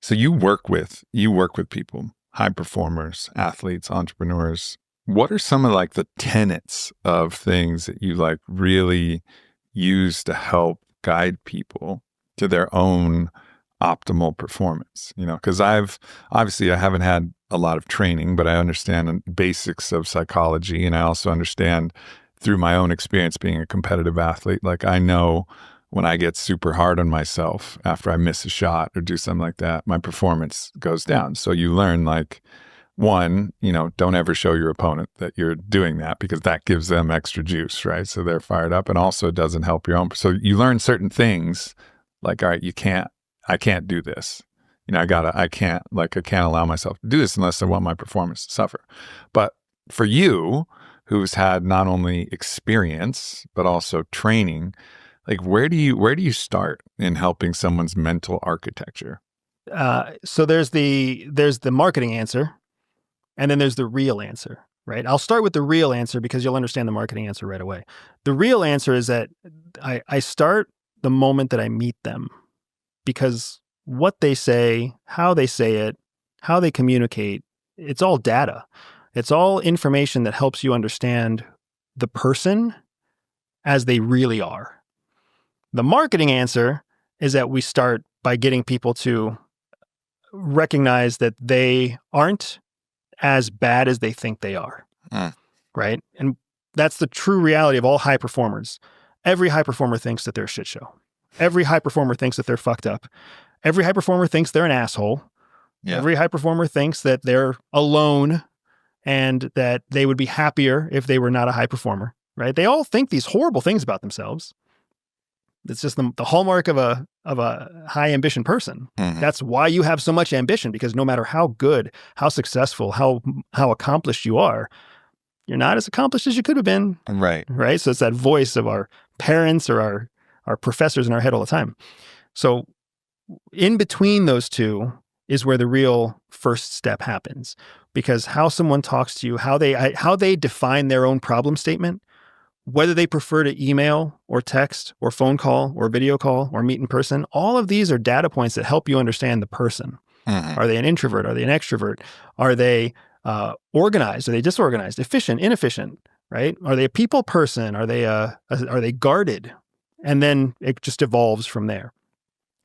So you work with people, high performers, athletes, entrepreneurs. What are some of like the tenets of things that you like really use to help guide people to their own optimal performance? Because I haven't had a lot of training, but I understand the basics of psychology, and I also understand through my own experience being a competitive athlete. Like I know when I get super hard on myself after I miss a shot or do something like that, my performance goes down. So you learn like, one, don't ever show your opponent that you're doing that because that gives them extra juice, right? So they're fired up, and also it doesn't help your own. So you learn certain things like, all right, I can't do this. I can't allow myself to do this unless I want my performance to suffer. But for you, who's had not only experience, but also training, like where do you start in helping someone's mental architecture? So there's the marketing answer, and then there's the real answer, right? I'll start with the real answer because you'll understand the marketing answer right away. The real answer is that I start the moment that I meet them, because what they say, how they say it, how they communicate, it's all data. It's all information that helps you understand the person as they really are. The marketing answer is that we start by getting people to recognize that they aren't as bad as they think they are, right? And that's the true reality of all high performers. Every high performer thinks that they're a shit show. Every high performer thinks that they're fucked up. Every high performer thinks they're an asshole. Yeah. Every high performer thinks that they're alone and that they would be happier if they were not a high performer, right? They all think these horrible things about themselves. It's just the hallmark of a high ambition person. Mm-hmm. That's why you have so much ambition, because no matter how good, how successful, how accomplished you are, you're not as accomplished as you could have been. Right. Right. So it's that voice of our parents or our professors in our head all the time. So in between those two is where the real first step happens, because how someone talks to you, how they define their own problem statement, whether they prefer to email or text or phone call or video call or meet in person, all of these are data points that help you understand the person. Mm-hmm. Are they an introvert? Are they an extrovert? Are they organized? Are they disorganized? Efficient? Inefficient? Right? Are they a people person? Are they guarded? And then it just evolves from there.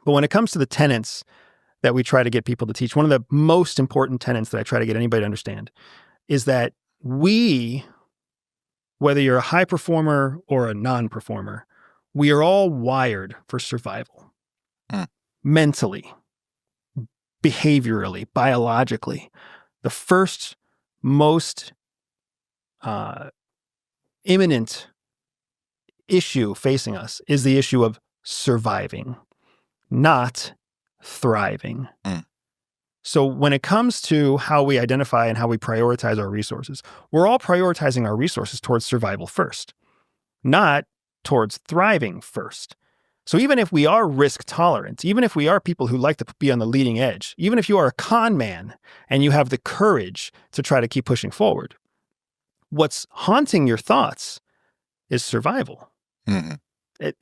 But when it comes to the tenets that we try to get people to teach, one of the most important tenets that I try to get anybody to understand is that whether you're a high performer or a non-performer, we are all wired for survival. Mentally, behaviorally, biologically. The first, most imminent issue facing us is the issue of surviving, not thriving. So when it comes to how we identify and how we prioritize our resources, we're all prioritizing our resources towards survival first, not towards thriving first. So even if we are risk tolerant, even if we are people who like to be on the leading edge, even if you are a con man and you have the courage to try to keep pushing forward, what's haunting your thoughts is survival. Mm-hmm.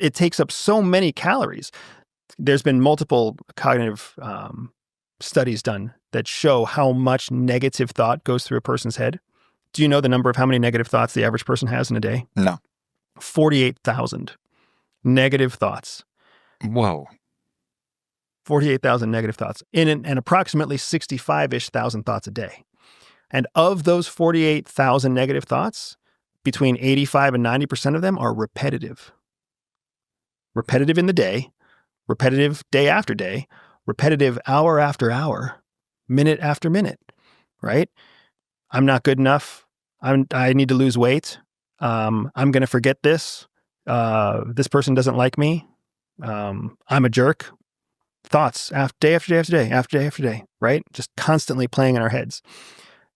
It takes up so many calories. There's been multiple cognitive studies done that show how much negative thought goes through a person's head. Do you know the number of how many negative thoughts the average person has in a day? No. 48,000 negative thoughts. Whoa. 48,000 negative thoughts and approximately 65-ish thousand thoughts a day. And of those 48,000 negative thoughts, between 85 and 90% of them are repetitive. Repetitive in the day, repetitive day after day, repetitive hour after hour, minute after minute, right? I'm not good enough. I need to lose weight. I'm going to forget this. This person doesn't like me. I'm a jerk. Thoughts day after day after day after day after day, right? Just constantly playing in our heads.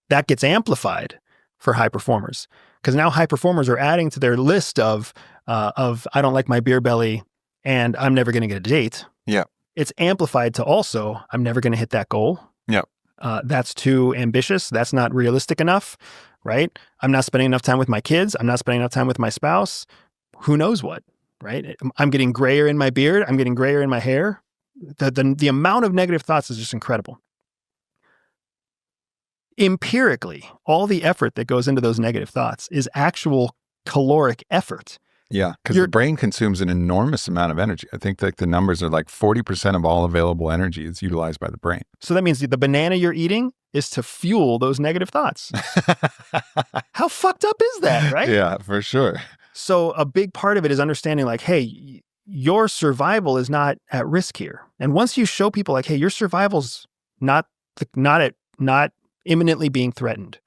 That gets amplified for high performers, because now high performers are adding to their list of I don't like my beer belly and I'm never going to get a date. Yeah. It's amplified to also, I'm never going to hit that goal. Yep. That's too ambitious. That's not realistic enough, right? I'm not spending enough time with my kids. I'm not spending enough time with my spouse. Who knows what, right? I'm getting grayer in my beard. I'm getting grayer in my hair. The amount of negative thoughts is just incredible. Empirically, all the effort that goes into those negative thoughts is actual caloric effort. Yeah, because the brain consumes an enormous amount of energy. I think like the numbers are like 40% of all available energy is utilized by the brain. So that means the banana you're eating is to fuel those negative thoughts. How fucked up is that, right? Yeah, for sure. So a big part of it is understanding like, hey, your survival is not at risk here. And once you show people like, hey, your survival's not imminently being threatened,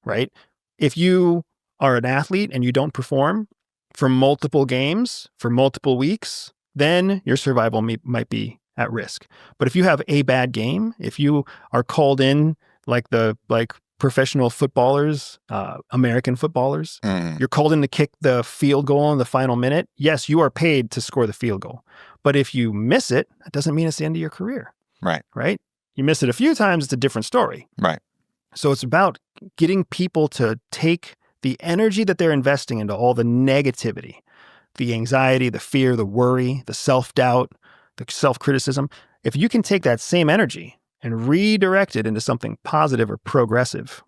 right? If you are an athlete and you don't perform for multiple games, for multiple weeks, then your survival might be at risk. But if you have a bad game, if you are called in like professional footballers, American footballers, you're called in to kick the field goal in the final minute, yes, you are paid to score the field goal. But if you miss it, that doesn't mean it's the end of your career. Right. Right? You miss it a few times, it's a different story. Right. So it's about getting people to take the energy that they're investing into all the negativity, the anxiety, the fear, the worry, the self-doubt, the self-criticism. If you can take that same energy and redirect it into something positive or progressive,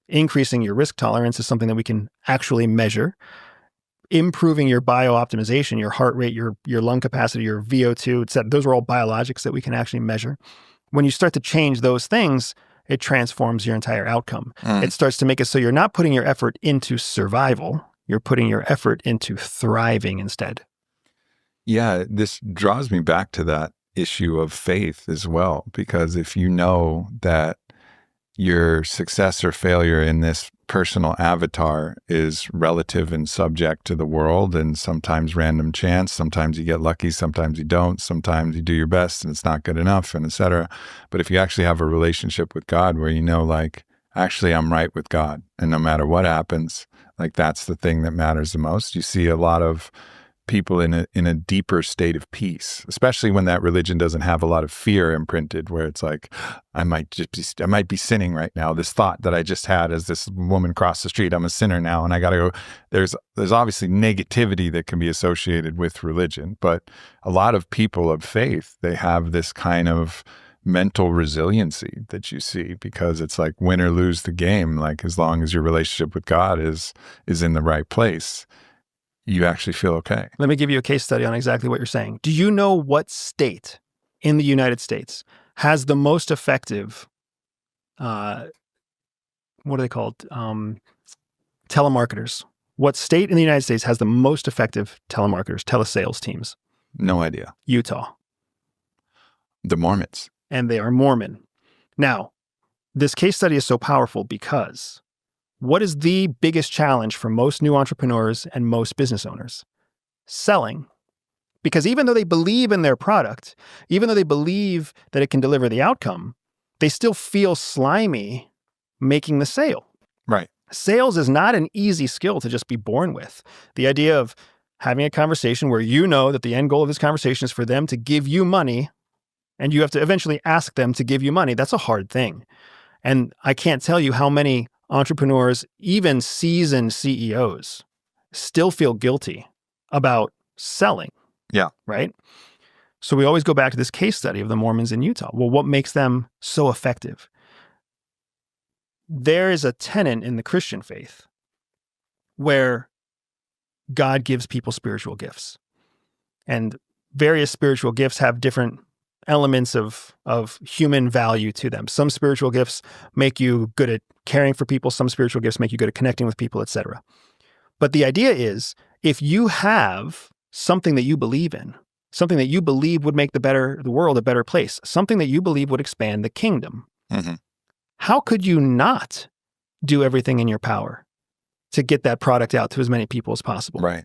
increasing your risk tolerance is something that we can actually measure, improving your biooptimization, your heart rate, your lung capacity, your VO2, etc. Those are all biologics that we can actually measure. When you start to change those things, it transforms your entire outcome. It starts to make it so you're not putting your effort into survival, you're putting your effort into thriving instead. Yeah, this draws me back to that issue of faith as well, because if you know that your success or failure in this personal avatar is relative and subject to the world and sometimes random chance, sometimes you get lucky, sometimes you don't, sometimes you do your best and it's not good enough, and etc. But if you actually have a relationship with God where you know, like, actually I'm right with God, and no matter what happens, like that's the thing that matters the most. You see a lot of people in a deeper state of peace, especially when that religion doesn't have a lot of fear imprinted, where it's like, I might be sinning right now. This thought that I just had as this woman crossed the street, I'm a sinner now and I got to go. There's obviously negativity that can be associated with religion, but a lot of people of faith, they have this kind of mental resiliency that you see, because it's like win or lose the game. Like as long as your relationship with God is in the right place, you actually feel okay. Let me give you a case study on exactly what you're saying. Do you know what state in the United States has the most effective, what are they called? Telemarketers. What state in the United States has the most effective telemarketers, telesales teams? No idea. Utah. The Mormons. And they are Mormon. Now, this case study is so powerful because what is the biggest challenge for most new entrepreneurs and most business owners? Selling. Because even though they believe in their product, even though they believe that it can deliver the outcome, they still feel slimy making the sale. Right. Sales is not an easy skill to just be born with. The idea of having a conversation where you know that the end goal of this conversation is for them to give you money, and you have to eventually ask them to give you money, that's a hard thing. And I can't tell you how many entrepreneurs, even seasoned CEOs, still feel guilty about selling. Yeah. Right? So we always go back to this case study of the Mormons in Utah. Well, what makes them so effective? There is a tenet in the Christian faith where God gives people spiritual gifts. And various spiritual gifts have different elements of human value to them. Some spiritual gifts make you good at caring for people. Some spiritual gifts make you good at connecting with people, etc. But the idea is, if you have something that you believe in, something that you believe would make the world a better place, something that you believe would expand the kingdom, how could you not do everything in your power to get that product out to as many people as possible? Right.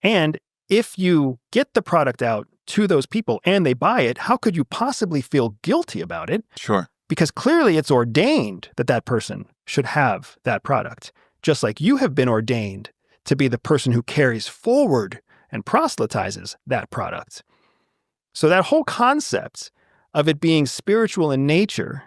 And if you get the product out to those people and they buy it, how could you possibly feel guilty about it? Sure. Because clearly it's ordained that that person should have that product, just like you have been ordained to be the person who carries forward and proselytizes that product. So that whole concept of it being spiritual in nature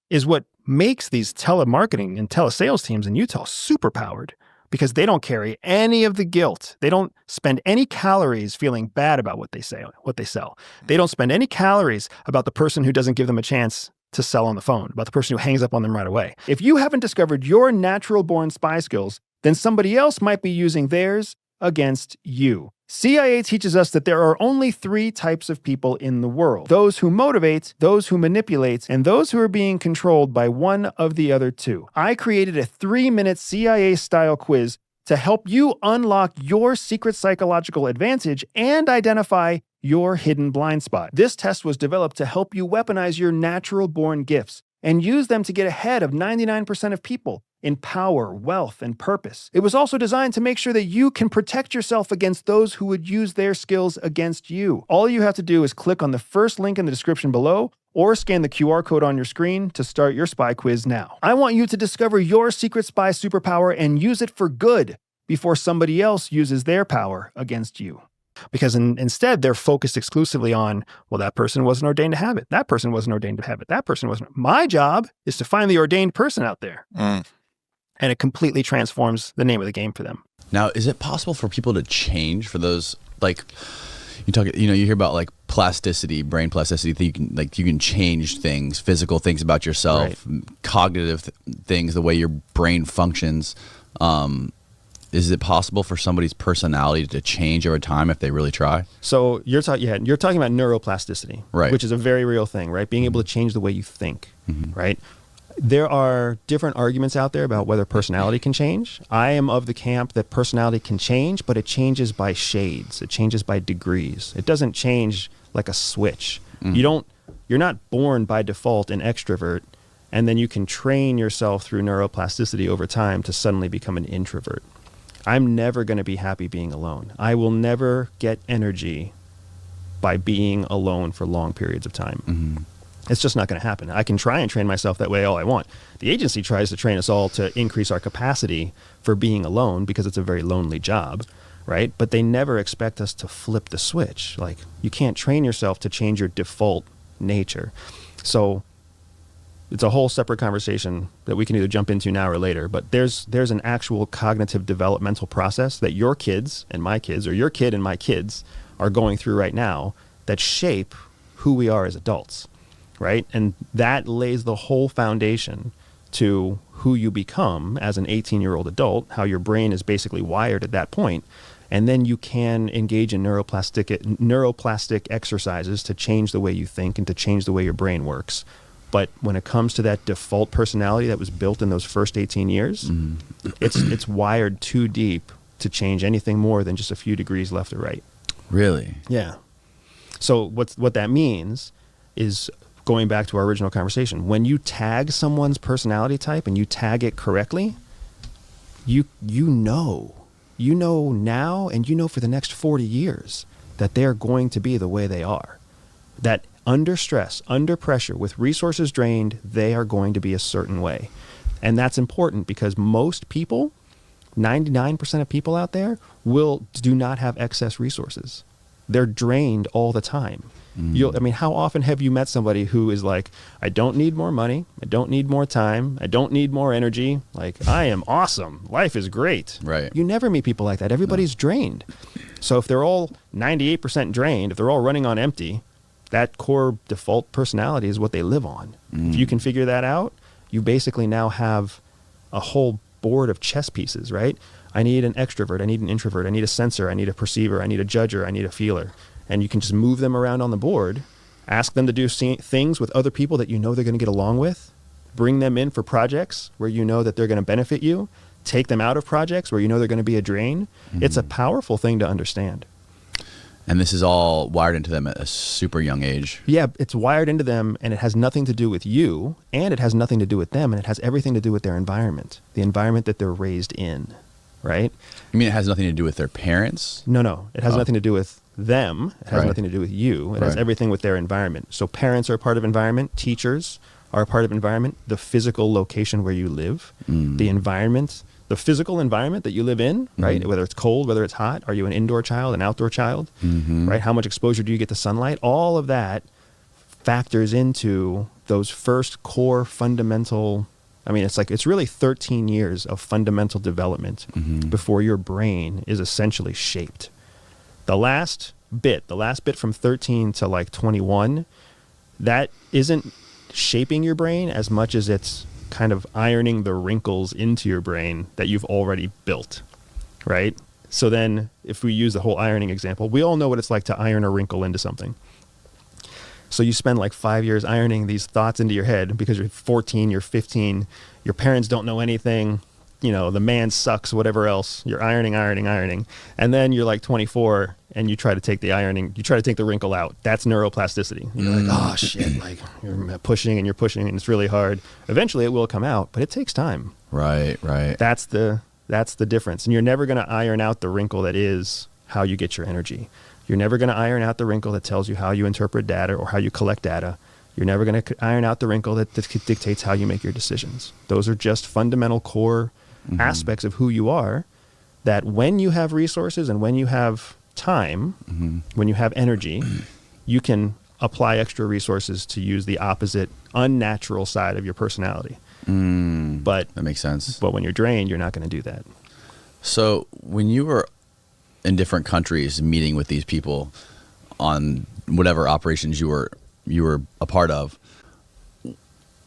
is what makes these telemarketing and telesales teams in Utah super powered, because they don't carry any of the guilt. They don't spend any calories feeling bad about what they sell. They don't spend any calories about the person who doesn't give them a chance to sell on the phone, about the person who hangs up on them right away. If you haven't discovered your natural born spy skills, then somebody else might be using theirs against you. CIA teaches us that there are only 3 types of people in the world: those who motivate, those who manipulate, and those who are being controlled by one of the other 2. I created a 3-minute CIA-style quiz to help you unlock your secret psychological advantage and identify your hidden blind spot. This test was developed to help you weaponize your natural-born gifts and use them to get ahead of 99% of people in power, wealth, and purpose. It was also designed to make sure that you can protect yourself against those who would use their skills against you. All you have to do is click on the first link in the description below or scan the QR code on your screen to start your spy quiz now. I want you to discover your secret spy superpower and use it for good before somebody else uses their power against you. Because instead, they're focused exclusively on, well, that person wasn't ordained to have it. That person wasn't ordained to have it. That person wasn't. My job is to find the ordained person out there. And it completely transforms the name of the game for them. Now, is it possible for people to change for those, like, you hear about like plasticity, brain plasticity, you can change things, physical things about yourself, right. Cognitive things, the way your brain functions. Is it possible for somebody's personality to change over time if they really try? So you're talking about neuroplasticity, right? Which is a very real thing, right? Being able to change the way you think, right? There are different arguments out there about whether personality can change. I am of the camp that personality can change, but it changes by shades. It changes by degrees. It doesn't change like a switch. You're not born by default an extrovert, and then you can train yourself through neuroplasticity over time to suddenly become an introvert. I'm never going to be happy being alone. I will never get energy by being alone for long periods of time. It's just not going to happen. I can try and train myself that way all I want. The agency tries to train us all to increase our capacity for being alone because it's a very lonely job, right? But they never expect us to flip the switch. Like, you can't train yourself to change your default nature. So it's a whole separate conversation that we can either jump into now or later, but there's an actual cognitive developmental process that your kids and my kids, or your kid and my kids, are going through right now that shape who we are as adults, right? And that lays the whole foundation to who you become as an 18-year-old adult, how your brain is basically wired at that point. And then you can engage in neuroplastic exercises to change the way you think and to change the way your brain works. But when it comes to that default personality that was built in those first 18 years, it's wired too deep to change anything more than just a few degrees left or right. Really? Yeah. So what that means is, going back to our original conversation, when you tag someone's personality type and you tag it correctly, you know now, and you know for the next 40 years that they're going to be the way they are. That under stress, under pressure, with resources drained, they are going to be a certain way. And that's important because most people, 99% of people out there, do not have excess resources. They're drained all the time. How often have you met somebody who is like, I don't need more money, I don't need more time, I don't need more energy, like, I am awesome, life is great. Right. You never meet people like that. Everybody's drained. So if they're all 98% drained, if they're all running on empty, that core default personality is what they live on. If you can figure that out, you basically now have a whole board of chess pieces, right? I need an extrovert, I need an introvert, I need a sensor, I need a perceiver, I need a judger, I need a feeler. And you can just move them around on the board, ask them to do things with other people that you know they're going to get along with, bring them in for projects where you know that they're going to benefit you, take them out of projects where you know they're going to be a drain. It's a powerful thing to understand. And this is all wired into them at a super young age. Yeah, it's wired into them, and it has nothing to do with you, and it has nothing to do with them, and it has everything to do with their environment, the environment that they're raised in, right? You mean it has nothing to do with their parents? No. It has nothing to do with them. It has nothing to do with you. It has everything with their environment. So parents are a part of environment. Teachers are a part of environment. The physical location where you live, the environment, the physical environment that you live in, right? Whether it's cold, whether it's hot, are you an indoor child, an outdoor child, right? How much exposure do you get to sunlight? All of that factors into those first core fundamental I mean, it's really 13 years of fundamental development before your brain is essentially shaped. The last bit from 13 to like 21, that isn't shaping your brain as much as it's kind of ironing the wrinkles into your brain that you've already built, right? So then if we use the whole ironing example, we all know what it's like to iron a wrinkle into something. So you spend like 5 years ironing these thoughts into your head because you're 14, you're 15, your parents don't know anything, you know, the man sucks, whatever else. You're ironing. And then you're like 24 and you try to take the wrinkle out. That's neuroplasticity. You're like, oh shit, like you're pushing and it's really hard. Eventually it will come out, but it takes time. Right. That's the difference. And you're never going to iron out the wrinkle that is how you get your energy. You're never going to iron out the wrinkle that tells you how you interpret data or how you collect data. You're never going to iron out the wrinkle that dictates how you make your decisions. Those are just fundamental core aspects of who you are that when you have resources and when you have time, when you have energy, you can apply extra resources to use the opposite unnatural side of your personality. But that makes sense. But when you're drained, you're not going to do that. So when you were in different countries meeting with these people on whatever operations you were a part of,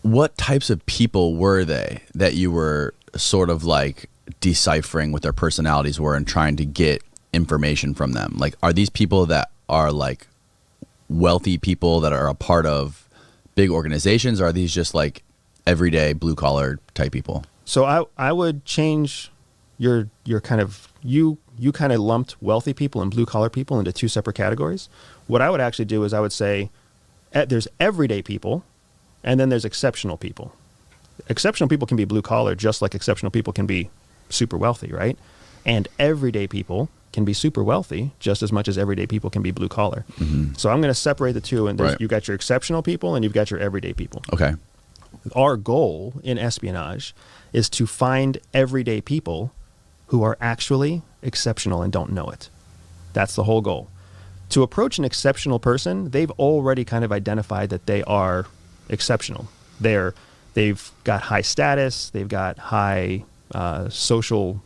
what types of people were they that you were sort of like deciphering what their personalities were and trying to get information from them? Like, are these people that are like wealthy people that are a part of big organizations, or are these just like everyday blue collar type people? So I would change your kind of, you kind of lumped wealthy people and blue collar people into two separate categories. What I would actually do is I would say there's everyday people and then there's exceptional people. Exceptional people can be blue collar just like exceptional people can be super wealthy, right? And everyday people can be super wealthy just as much as everyday people can be blue collar. So I'm going to separate the two, and you've got your exceptional people and you've got your everyday people. Okay. Our goal in espionage is to find everyday people who are actually exceptional and don't know it. That's the whole goal. To approach an exceptional person, they've already kind of identified that they are exceptional. They've got high status, they've got high social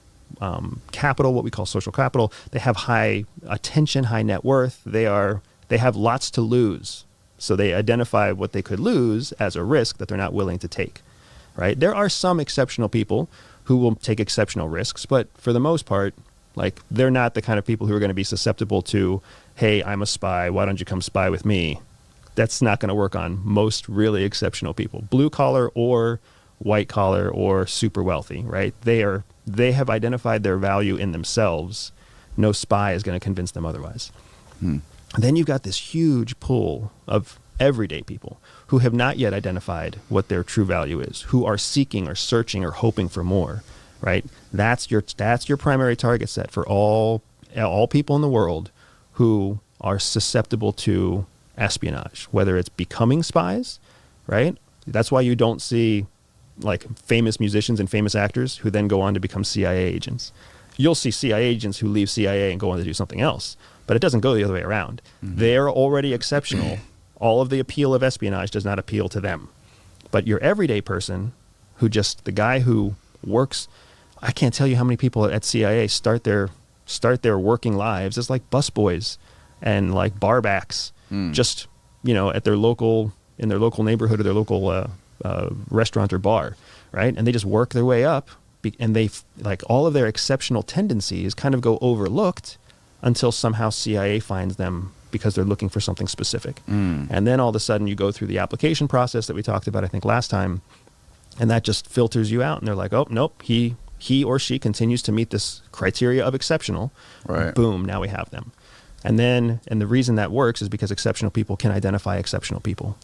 capital, what we call social capital. They have high attention, high net worth. They have lots to lose. So they identify what they could lose as a risk that they're not willing to take, right? There are some exceptional people who will take exceptional risks, but for the most part, like, they're not the kind of people who are going to be susceptible to, hey, I'm a spy, why don't you come spy with me? That's not going to work on most really exceptional people, blue collar or white collar or super wealthy, right? They have identified their value in themselves. No spy is going to convince them otherwise. Then you've got this huge pool of everyday people who have not yet identified what their true value is, who are seeking or searching or hoping for more, right? That's your primary target set for all people in the world who are susceptible to espionage, whether it's becoming spies, right? That's why you don't see like famous musicians and famous actors who then go on to become CIA agents. You'll see CIA agents who leave CIA and go on to do something else, but it doesn't go the other way around. They're already exceptional. All of the appeal of espionage does not appeal to them. But your everyday person, the guy who works, I can't tell you how many people at CIA start their working lives as like busboys and like barbacks, just, at their local neighborhood or their local restaurant or bar, right? And they just work their way up, and they like all of their exceptional tendencies kind of go overlooked until somehow CIA finds them because they're looking for something specific. And then all of a sudden you go through the application process that we talked about, I think last time, and that just filters you out. And they're like, oh, nope, he or she continues to meet this criteria of exceptional. Right. Boom, now we have them. And the reason that works is because exceptional people can identify exceptional people.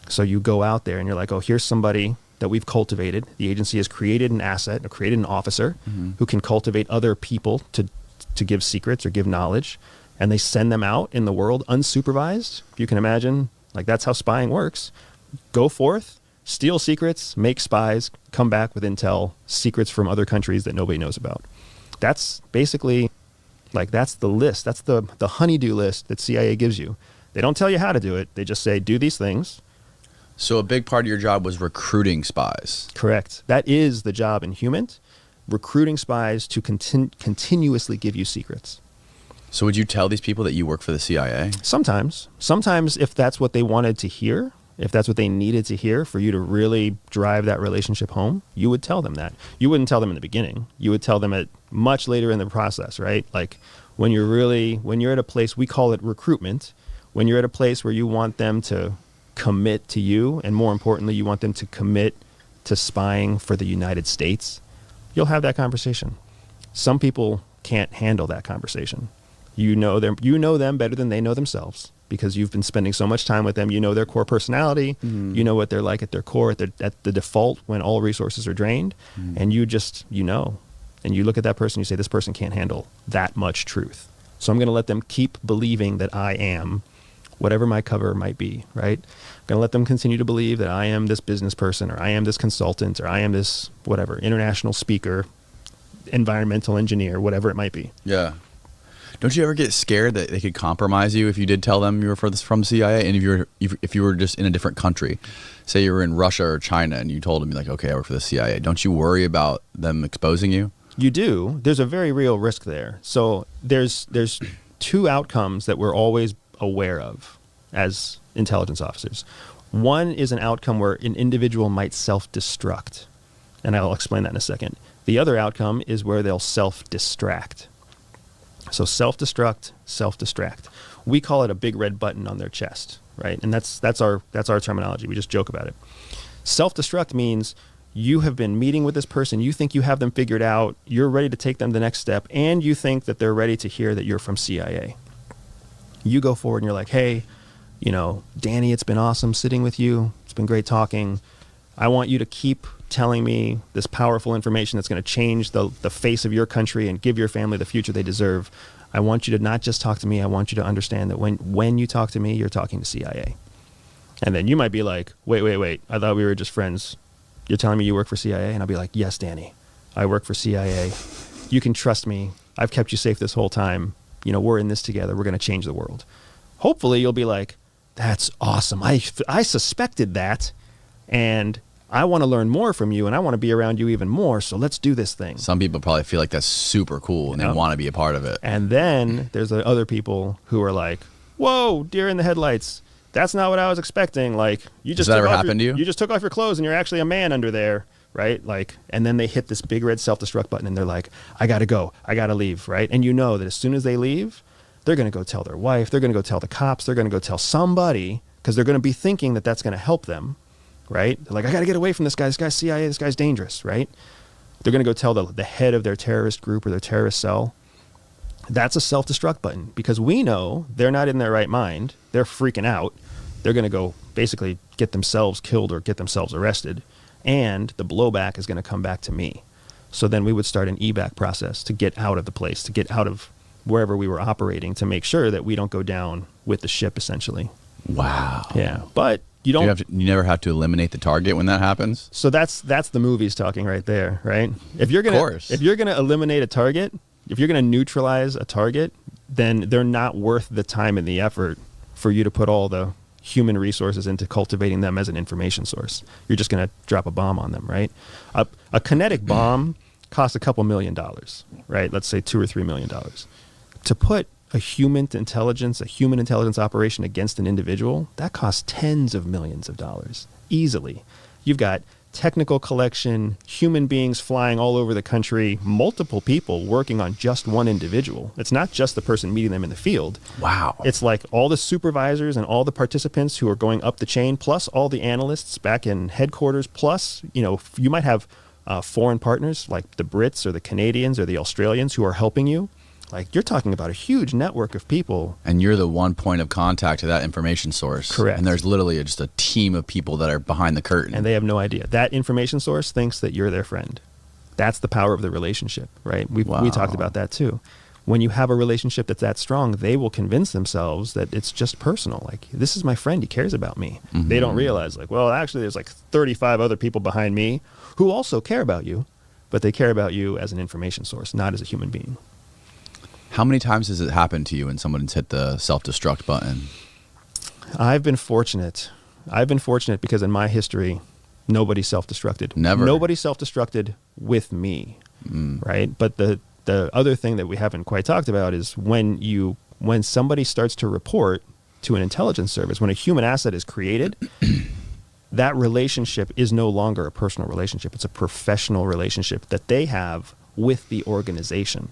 So you go out there and you're like, oh, here's somebody that we've cultivated. The agency has created an asset, or created an officer who can cultivate other people to give secrets or give knowledge. And they send them out in the world unsupervised. If you can imagine, like, that's how spying works. Go forth, steal secrets, make spies, come back with intel, secrets from other countries that nobody knows about. That's basically, like, that's the list. That's the honeydew list that CIA gives you. They don't tell you how to do it. They just say, do these things. So a big part of your job was recruiting spies. Correct. That is the job in Human, recruiting spies to continuously give you secrets. So would you tell these people that you work for the CIA? Sometimes if that's what they wanted to hear, if that's what they needed to hear for you to really drive that relationship home, you would tell them that. You wouldn't tell them in the beginning. You would tell them at much later in the process, right? Like when you're at a place, we call it recruitment, when you're at a place where you want them to commit to you, and more importantly, you want them to commit to spying for the United States, you'll have that conversation. Some people can't handle that conversation. You know them better than they know themselves because you've been spending so much time with them. You know their core personality. You know what they're like at their core, at the default when all resources are drained. And you just, and you look at that person, you say, this person can't handle that much truth. So I'm going to let them keep believing that I am whatever my cover might be, right? I'm going to let them continue to believe that I am this business person, or I am this consultant, or I am this whatever, international speaker, environmental engineer, whatever it might be. Yeah. Don't you ever get scared that they could compromise you if you did tell them you were from the CIA, and if you were just in a different country, say you were in Russia or China, and you told them like, okay, I work for the CIA. Don't you worry about them exposing you? You do. There's a very real risk there. So there's two outcomes that we're always aware of as intelligence officers. One is an outcome where an individual might self-destruct, and I'll explain that in a second. The other outcome is where they'll self-distract. So self-destruct. We call it a big red button on their chest, right? And that's our terminology. We just joke about it. Self-destruct means you have been meeting with this person, you think you have them figured out, you're ready to take them the next step, and you think that they're ready to hear that you're from CIA. You go forward and you're like, hey, Danny, it's been awesome sitting with you. It's been great talking. I want you to keep telling me this powerful information that's going to change the face of your country and give your family the future they deserve. I want you to not just talk to me. I want you to understand that when you talk to me, you're talking to CIA. And then you might be like, wait. I thought we were just friends. You're telling me you work for CIA? And I'll be like, yes, Danny, I work for CIA. You can trust me. I've kept you safe this whole time. We're in this together. We're going to change the world. Hopefully you'll be like, that's awesome. I suspected that. And I want to learn more from you, and I want to be around you even more, so let's do this thing. Some people probably feel like that's super cool, and they want to be a part of it. And then there's the other people who are like, whoa, deer in the headlights. That's not what I was expecting. Like, Does that ever happen to you? You just took off your clothes, and you're actually a man under there, right? Like, and then they hit this big red self-destruct button, and they're like, I got to go. I got to leave, right? And you know that as soon as they leave, they're going to go tell their wife. They're going to go tell the cops. They're going to go tell somebody, because they're going to be thinking that that's going to help them. Right? They're like, I got to get away from this guy. This guy's CIA. This guy's dangerous, right? They're going to go tell the head of their terrorist group or their terrorist cell. That's a self-destruct button because we know they're not in their right mind. They're freaking out. They're going to go basically get themselves killed or get themselves arrested. And the blowback is going to come back to me. So then we would start an evac process to get out of the place, to get out of wherever we were operating, to make sure that we don't go down with the ship, essentially. Wow. Yeah. But you never have to eliminate the target when that happens. So that's the movies talking right there, right? If you're gonna eliminate a target, if you're gonna neutralize a target, then they're not worth the time and the effort for you to put all the human resources into cultivating them as an information source. You're just gonna drop a bomb on them, right? A kinetic bomb costs a couple $1 million, right? Let's say $2 or $3 million. To put a human intelligence operation against an individual, that costs tens of millions of dollars, easily. You've got technical collection, human beings flying all over the country, multiple people working on just one individual. It's not just the person meeting them in the field. Wow. It's like all the supervisors and all the participants who are going up the chain, plus all the analysts back in headquarters, plus, you might have foreign partners like the Brits or the Canadians or the Australians who are helping you. Like, you're talking about a huge network of people. And you're the one point of contact to that information source. Correct. And there's literally just a team of people that are behind the curtain. And they have no idea. That information source thinks that you're their friend. That's the power of the relationship, right? We talked about that too. When you have a relationship that's that strong, they will convince themselves that it's just personal. Like, this is my friend. He cares about me. Mm-hmm. They don't realize, like, well, actually, there's like 35 other people behind me who also care about you, but they care about you as an information source, not as a human being. How many times has it happened to you when someone's hit the self-destruct button? I've been fortunate I've been fortunate because in my history, nobody self-destructed. Never. Nobody self-destructed with me, right? But the other thing that we haven't quite talked about is when somebody starts to report to an intelligence service, when a human asset is created, that relationship is no longer a personal relationship. It's a professional relationship that they have with the organization.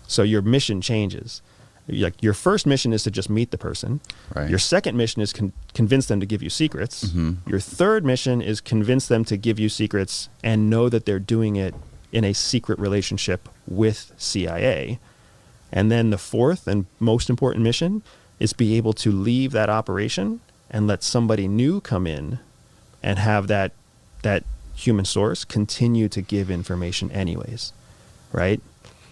So your mission changes. Like your first mission is to just meet the person. Right. Your second mission is convince them to give you secrets. Mm-hmm. Your third mission is convince them to give you secrets and know that they're doing it in a secret relationship with CIA. And then the fourth and most important mission is be able to leave that operation and let somebody new come in and have that human source continue to give information anyways, right?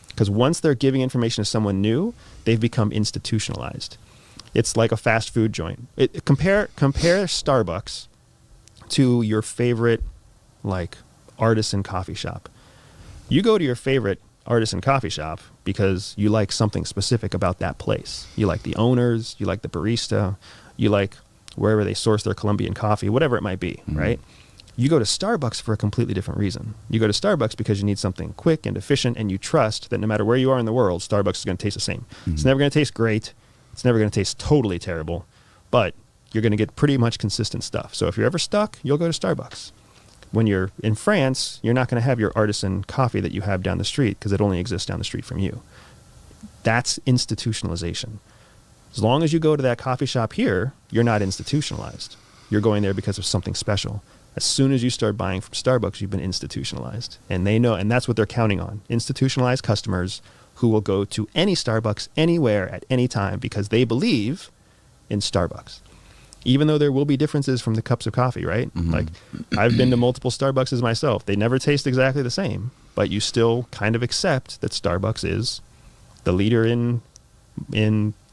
Because once they're giving information to someone new, they've become institutionalized. It's like a fast food joint. Compare Starbucks to your favorite like artisan coffee shop. You go to your favorite artisan coffee shop because you like something specific about that place. You like the owners, you like the barista, you like wherever they source their Colombian coffee, whatever it might be, right? You go to Starbucks for a completely different reason. You go to Starbucks because you need something quick and efficient, and you trust that no matter where you are in the world, Starbucks is going to taste the same. It's never going to taste great. It's never going to taste totally terrible, but you're going to get pretty much consistent stuff. So if you're ever stuck, you'll go to Starbucks. When you're in France, you're not going to have your artisan coffee that you have down the street because it only exists down the street from you. That's institutionalization. As long as you go to that coffee shop here, you're not institutionalized. You're going there because of something special. As soon as you start buying from Starbucks, you've been institutionalized. And they know, and that's what they're counting on. Institutionalized customers who will go to any Starbucks anywhere at any time because they believe in Starbucks. Even though there will be differences from the cups of coffee, right? Like I've been to multiple Starbucks myself. They never taste exactly the same, but you still kind of accept that Starbucks is the leader in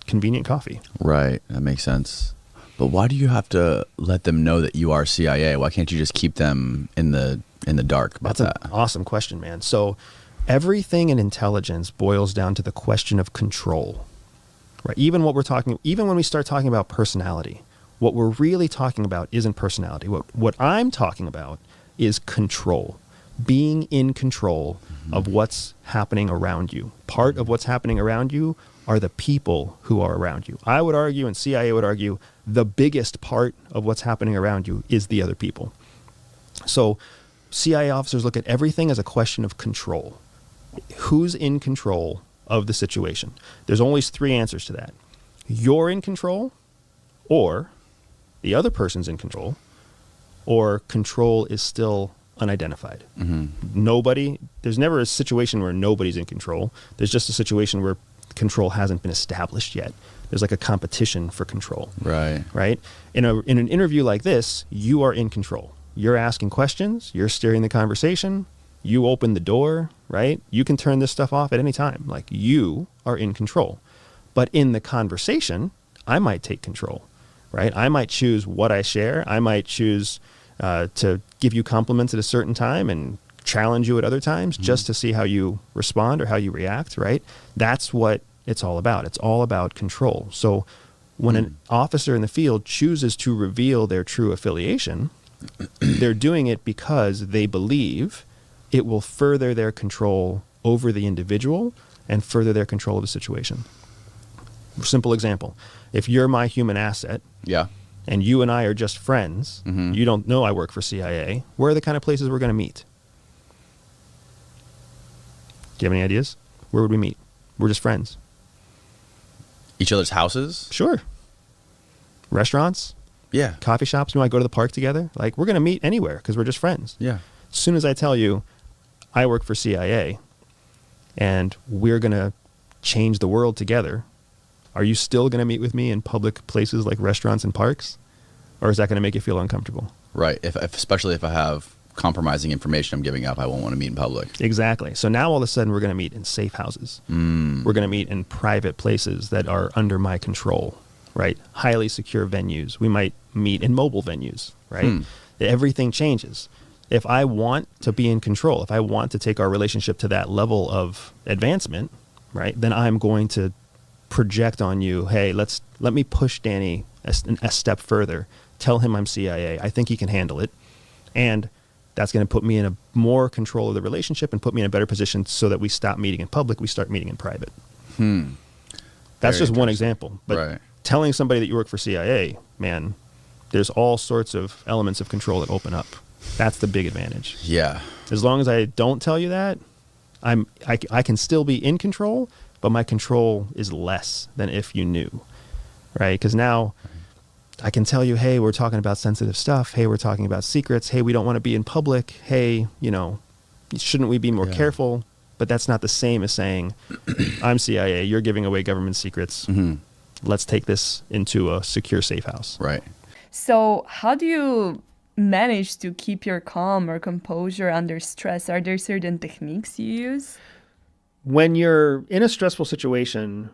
convenient coffee. Right. That makes sense. But why do you have to let them know that you are CIA? Why can't you just keep them in the dark about that? That's an awesome question, man. So everything in intelligence boils down to the question of control, right? Even when we start talking about personality, what we're really talking about isn't personality. What I'm talking about is control, being in control of what's happening around you. Part of what's happening around you are the people who are around you. I would argue, and CIA would argue, the biggest part of what's happening around you is the other people. So CIA officers look at everything as a question of control. Who's in control of the situation? There's only three answers to that. You're in control, or the other person's in control, or control is still unidentified. There's never a situation where nobody's in control. There's just a situation where control hasn't been established yet. There's like a competition for control. Right? In an interview like this, you are in control. You're asking questions, you're steering the conversation, you open the door, right? You can turn this stuff off at any time. Like you are in control. But in the conversation, I might take control, right? I might choose what I share. I might choose to give you compliments at a certain time and challenge you at other times just to see how you respond or how you react, right? That's what it's all about. It's all about control. So when an officer in the field chooses to reveal their true affiliation, they're doing it because they believe it will further their control over the individual and further their control of the situation. Simple example. If you're my human asset, and you and I are just friends, you don't know I work for CIA, where are the kind of places we're going to meet? Do you have any ideas? Where would we meet? We're just friends. Each other's houses? Sure. Restaurants? Yeah. Coffee shops? We might go to the park together. Like, we're going to meet anywhere because we're just friends. Yeah. As soon as I tell you I work for CIA and we're going to change the world together, are you still going to meet with me in public places like restaurants and parks? Or is that going to make you feel uncomfortable? Right. Especially if I have compromising information I'm giving up, I won't want to meet in public. Exactly. So now all of a sudden we're going to meet in safe houses. We're going to meet in private places that are under my control, right? Highly secure venues. We might meet in mobile venues, right? Everything changes. If I want to be in control, if I want to take our relationship to that level of advancement, right, then I'm going to project on you, hey, let me push Danny a step further tell him I'm CIA. I think he can handle it. And that's going to put me in a more control of the relationship and put me in a better position so that we stop meeting in public, we start meeting in private. That's just one example. But telling somebody that you work for CIA, man, there's all sorts of elements of control that open up. That's the big advantage. Yeah. As long as I don't tell you that, I can still be in control, but my control is less than if you knew, right? Because now I can tell you, hey, we're talking about sensitive stuff. Hey, we're talking about secrets. Hey, we don't want to be in public. Hey, shouldn't we be more careful? But that's not the same as saying, I'm CIA, you're giving away government secrets. Let's take this into a secure, safe house. Right. So how do you manage to keep your calm or composure under stress? Are there certain techniques you use? When you're in a stressful situation,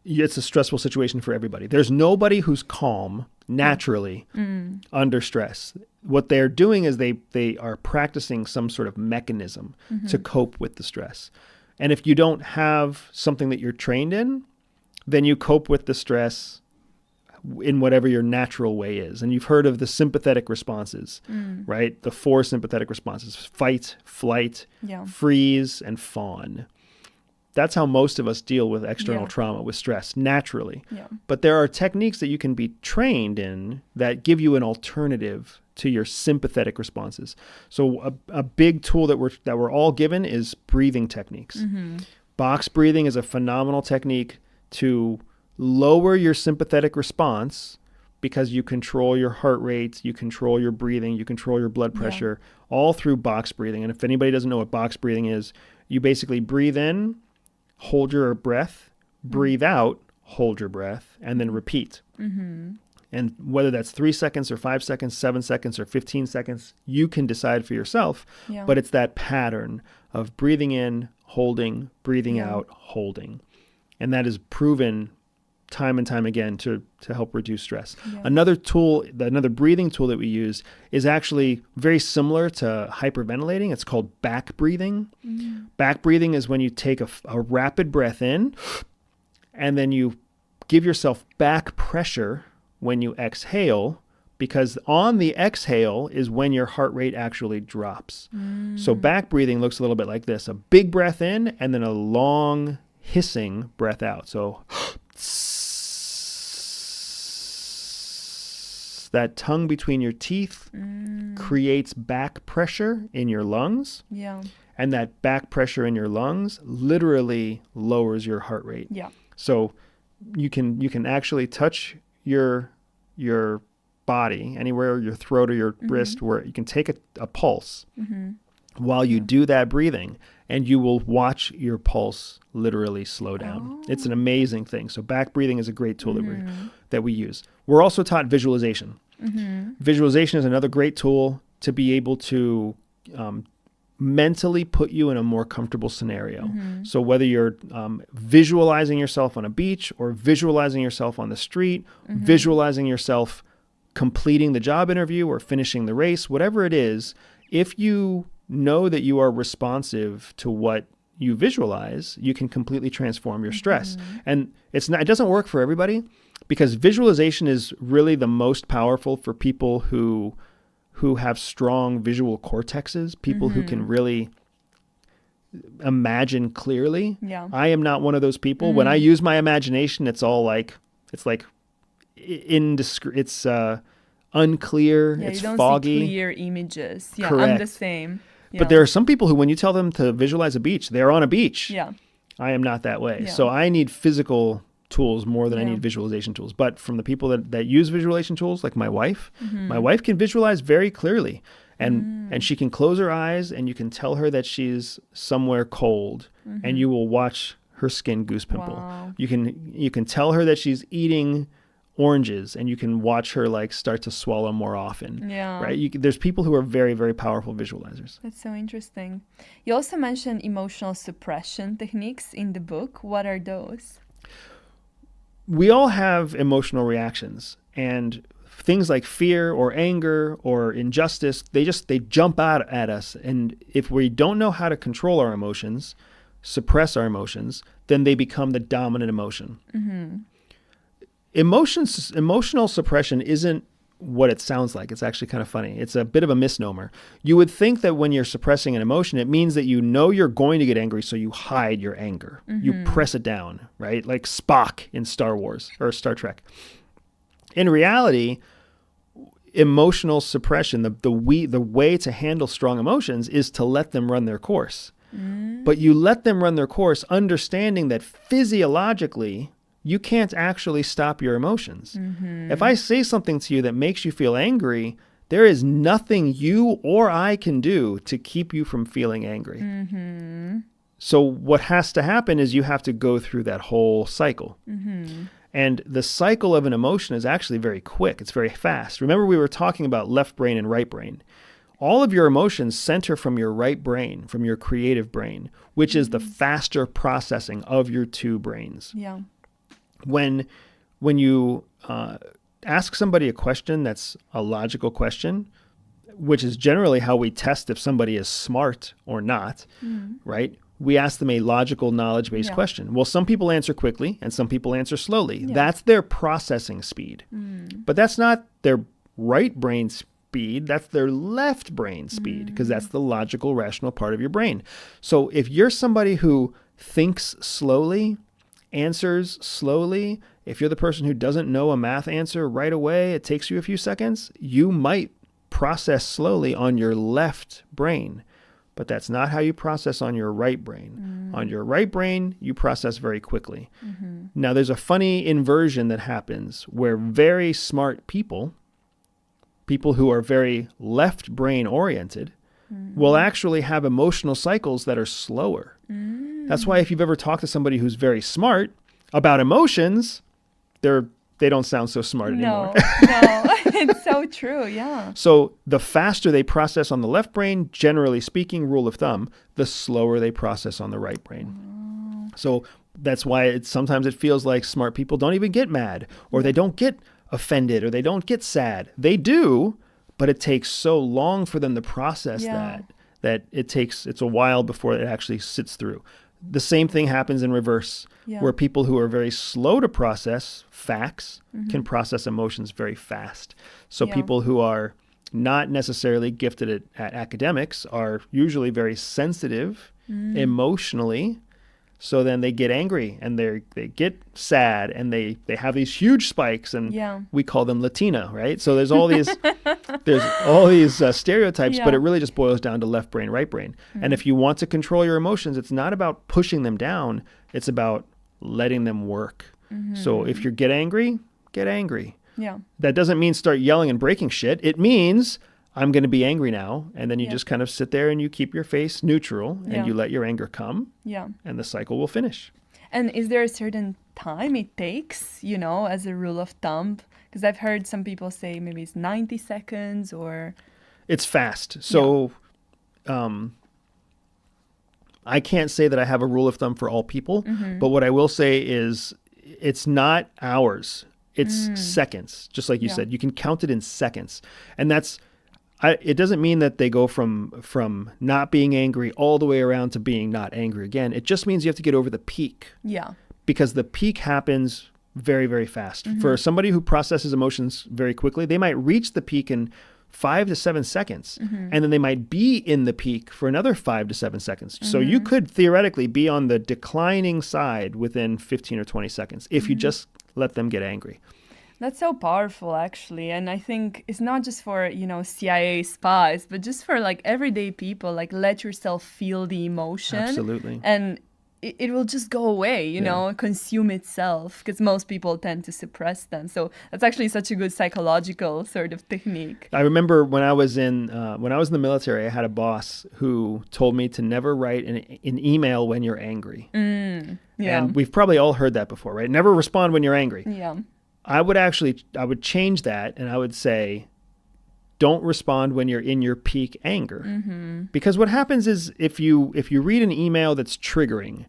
it's a stressful situation for everybody. There's nobody who's calm naturally under stress. What they're doing is they are practicing some sort of mechanism to cope with the stress. And if you don't have something that you're trained in, then you cope with the stress in whatever your natural way is. And you've heard of the sympathetic responses, right? The 4 sympathetic responses: fight, flight, freeze, and fawn. That's how most of us deal with external trauma, with stress, naturally. But there are techniques that you can be trained in that give you an alternative to your sympathetic responses. So a big tool that we're all given is breathing techniques. Box breathing is a phenomenal technique to lower your sympathetic response because you control your heart rate, you control your breathing, you control your blood pressure, all through box breathing. And if anybody doesn't know what box breathing is, you basically breathe in, hold your breath, breathe out, hold your breath, and then repeat. And whether that's 3 seconds or 5 seconds, 7 seconds or 15 seconds, you can decide for yourself. But it's that pattern of breathing in, holding, breathing out, holding. And that is proven time and time again to help reduce stress. Another tool, another breathing tool that we use is actually very similar to hyperventilating. It's called back breathing. Back breathing is when you take a rapid breath in and then you give yourself back pressure when you exhale, because on the exhale is when your heart rate actually drops. So back breathing looks a little bit like this: a big breath in and then a long hissing breath out. So that tongue between your teeth creates back pressure in your lungs. And that back pressure in your lungs literally lowers your heart rate. So you can actually touch your body anywhere, your throat or your wrist, where you can take a pulse while you do that breathing, and you will watch your pulse literally slow down. It's an amazing thing. So back breathing is a great tool that we use. We're also taught visualization. Visualization is another great tool to be able to mentally put you in a more comfortable scenario. So whether you're visualizing yourself on a beach or visualizing yourself on the street, visualizing yourself completing the job interview or finishing the race, whatever it is, if you know that you are responsive to what you visualize, you can completely transform your stress. And it doesn't work for everybody, because visualization is really the most powerful for people who have strong visual cortexes, people who can really imagine clearly. I am not one of those people. When I use my imagination, it's unclear, it's you don't foggy. see clear images. Correct. I'm the same. But there are some people who, when you tell them to visualize a beach, they're on a beach. I am not that way. Yeah. So I need physical tools more than I need visualization tools. But from the people that use visualization tools, like my wife can visualize very clearly. And she can close her eyes and you can tell her that she's somewhere cold and you will watch her skin goose pimple. Wow. You can tell her that she's eating oranges and you can watch her like start to swallow more often. Right? There's people who are very, very powerful visualizers. That's so interesting. You also mentioned emotional suppression techniques in the book. What are those? We all have emotional reactions, and things like fear or anger or injustice, they jump out at us. And if we don't know how to control our emotions, suppress our emotions, then they become the dominant emotion. Emotional suppression isn't what it sounds like. It's actually kind of funny. It's a bit of a misnomer. You would think that when you're suppressing an emotion, it means that you know you're going to get angry, so you hide your anger. You press it down, right? Like Spock in Star Wars or Star Trek. In reality, emotional suppression, the way to handle strong emotions is to let them run their course. But you let them run their course understanding that physiologically, you can't actually stop your emotions. If I say something to you that makes you feel angry, there is nothing you or I can do to keep you from feeling angry. So what has to happen is you have to go through that whole cycle. And the cycle of an emotion is actually very quick. It's very fast. Remember, we were talking about left brain and right brain. All of your emotions center from your right brain, from your creative brain, which is the faster processing of your two brains. Yeah. When you ask somebody a question that's a logical question, which is generally how we test if somebody is smart or not, right? We ask them a logical, knowledge-based question. Well, some people answer quickly and some people answer slowly. That's their processing speed. But that's not their right brain speed. That's their left brain speed, because that's the logical, rational part of your brain. So if you're somebody who thinks slowly, answers slowly, if you're the person who doesn't know a math answer right away, it takes you a few seconds, you might process slowly on your left brain. But that's not how you process on your right brain. On your right brain, you process very quickly. Now, there's a funny inversion that happens where very smart people who are very left brain oriented, will actually have emotional cycles that are slower. That's why if you've ever talked to somebody who's very smart about emotions, they don't sound so smart anymore. No, it's so true. Yeah. So the faster they process on the left brain, generally speaking, rule of thumb, the slower they process on the right brain. So that's why sometimes it feels like smart people don't even get mad, or they don't get offended, or they don't get sad. They do, but it takes so long for them to process that it's a while before it actually sits through. The same thing happens in reverse, where people who are very slow to process facts can process emotions very fast. So people who are not necessarily gifted at academics are usually very sensitive emotionally. So then they get angry and they get sad and they have these huge spikes, and we call them Latina, right? So there's all these stereotypes, but it really just boils down to left brain, right brain. And if you want to control your emotions, it's not about pushing them down. It's about letting them work. So if you get angry, get angry. Yeah. That doesn't mean start yelling and breaking shit. It means I'm going to be angry now. And then you just kind of sit there and you keep your face neutral and you let your anger come. Yeah. And the cycle will finish. And is there a certain time it takes, as a rule of thumb? Because I've heard some people say maybe it's 90 seconds or... It's fast. So I can't say that I have a rule of thumb for all people. But what I will say is it's not hours. It's seconds. Just like you said, you can count it in seconds. And it doesn't mean that they go from not being angry all the way around to being not angry again. It just means you have to get over the peak. Yeah. Because the peak happens very, very fast. For somebody who processes emotions very quickly, they might reach the peak in 5 to 7 seconds. And then they might be in the peak for another 5 to 7 seconds. So you could theoretically be on the declining side within 15 or 20 seconds if you just let them get angry. That's so powerful, actually. And I think it's not just for, CIA spies, but just for everyday people, let yourself feel the emotion. Absolutely. And it will just go away, consume itself, because most people tend to suppress them. So that's actually such a good psychological sort of technique. I remember when I was in the military, I had a boss who told me to never write an email when you're angry. And we've probably all heard that before, right? Never respond when you're angry. Yeah. I would change that and I would say, don't respond when you're in your peak anger. Because what happens is if you read an email that's triggering,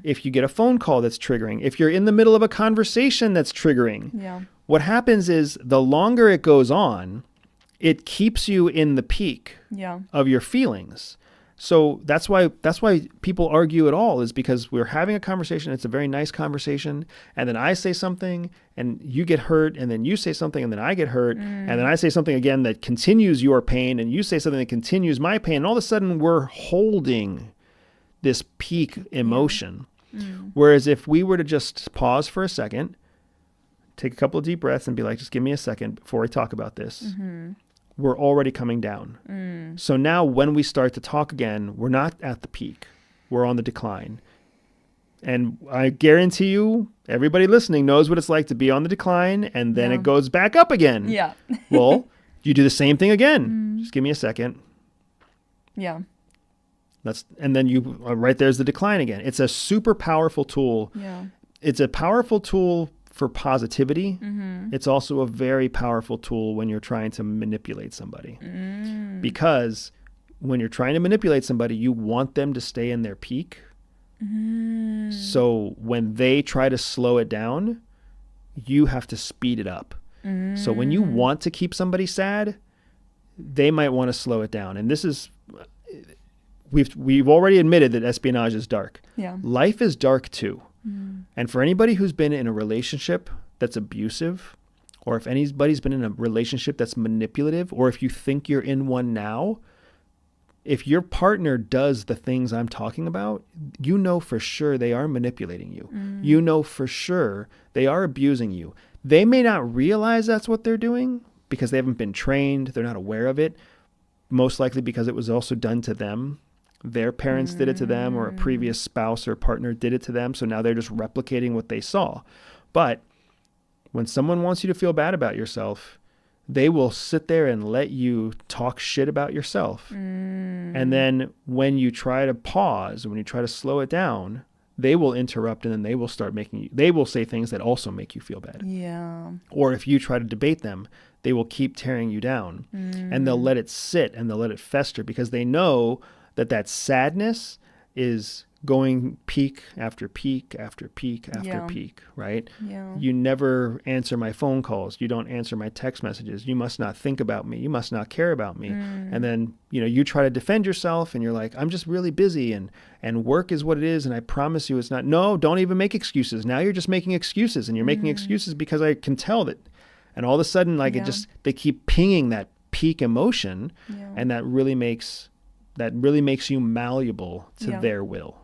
if you get a phone call that's triggering, if you're in the middle of a conversation that's triggering, what happens is the longer it goes on, it keeps you in the peak of your feelings. So that's why people argue at all, is because we're having a conversation. It's a very nice conversation. And then I say something and you get hurt, and then you say something and then I get hurt. And then I say something again that continues your pain, and you say something that continues my pain. And all of a sudden we're holding this peak emotion. Whereas if we were to just pause for a second, take a couple of deep breaths and be like, just give me a second before I talk about this. We're already coming down. So now when we start to talk again, we're not at the peak. We're on the decline. And I guarantee you, everybody listening knows what it's like to be on the decline, and then it goes back up again. Yeah. Well, you do the same thing again. Just give me a second. Yeah. And then you right there's the decline again. It's a super powerful tool. Yeah. It's a powerful tool for positivity. It's also a very powerful tool when you're trying to manipulate somebody. Because when you're trying to manipulate somebody, you want them to stay in their peak. So when they try to slow it down, you have to speed it up. So when you want to keep somebody sad, they might want to slow it down. And this is, we've already admitted that espionage is dark. Yeah. Life is dark too. And for anybody who's been in a relationship that's abusive, or if anybody's been in a relationship that's manipulative, or if you think you're in one now, if your partner does the things I'm talking about, you know for sure they are manipulating you. You know for sure they are abusing you. They may not realize that's what they're doing because they haven't been trained. They're not aware of it. Most likely because it was also done to them. Their parents did it to them, or a previous spouse or partner did it to them. So now they're just replicating what they saw. But when someone wants you to feel bad about yourself, they will sit there and let you talk shit about yourself. And then when you try to pause, when you try to slow it down, they will interrupt, and then they will start they will say things that also make you feel bad. Yeah. Or if you try to debate them, they will keep tearing you down. And they'll let it sit and they'll let it fester because they know that sadness is going peak after peak after peak after peak, right? Yeah. You never answer my phone calls. You don't answer my text messages. You must not think about me. You must not care about me. And then, you try to defend yourself and you're like, I'm just really busy and work is what it is. And I promise you it's not. No, don't even make excuses. Now you're just making excuses, and you're making excuses because I can tell that. And all of a sudden, like they keep pinging that peak emotion, and that really makes you malleable to their will.